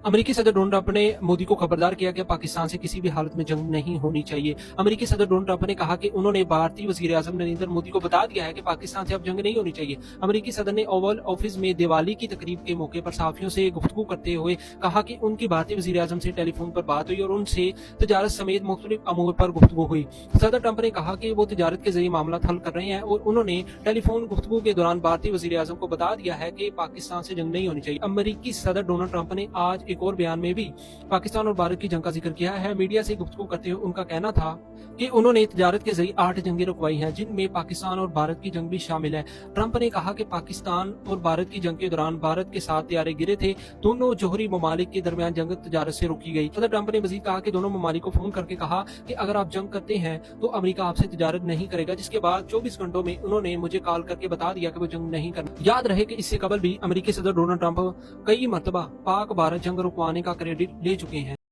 अमेरिकी सदर Donald Trump ने मोदी को खबरदार किया कि पाकिस्तान से किसी भी हालत में जंग नहीं होनी चाहिए। अमेरिकी सदर डोनाल्ड ट्रंप ने कहा कि उन्होंने भारतीय वज़ीर-ए-आज़म नरेंद्र मोदी को बता दिया है कि पाकिस्तान से अब जंग नहीं होनी चाहिए। अमेरिकी सदर ने ओवल ऑफिस में दिवाली की तकरीब के मौके पर सहाफ़ियों से गुफ्तगू करते हुए कहा कि उनकी भारतीय वज़ीर-ए-आज़म से टेलीफोन पर बात हुई और उनसे तजारत समेत मुख्तलिफ अमूर पर गुफ्तगू हुई। सदर ट्रंप ने कहा कि वो तजारत के जरिए मामला हल कर रहे हैं और उन्होंने टेलीफोन गुफ्तगू के दौरान भारतीय वज़ीर-ए-आज़म को बता दिया है कि पाकिस्तान से जंग नहीं होनी चाहिए। अमेरिकी सदर डोनाल्ड ट्रंप ने आज एक और बयान में भी पाकिस्तान और भारत की जंग का जिक्र किया है। मीडिया से गुफ्तगू करते हुए उनका कहना था कि उन्होंने तजारत के जरिए 8 जंगें रुकवाई हैं, जिनमें पाकिस्तान और भारत की जंग भी शामिल है। ट्रंप ने कहा कि पाकिस्तान और भारत की जंग के दौरान भारत के साथ तैयारे गिरे थे। दोनों जोहरी ममालिक के दरमियान जंग तजारत से रोकी गई। सदर ट्रंप ने मजीद कहा कि दोनों ममालिक को फोन करके कहा कि अगर आप जंग करते हैं तो अमेरिका आपसे तजारत नहीं करेगा, जिसके बाद 24 घंटों में उन्होंने मुझे कॉल करके बता दिया कि वो जंग नहीं करना। याद रहे कि इससे कबल भी अमेरिकी सदर डोनाल्ड ट्रंप कई मरतबा पाक भारत जंग रुकवाने का क्रेडिट ले चुके हैं।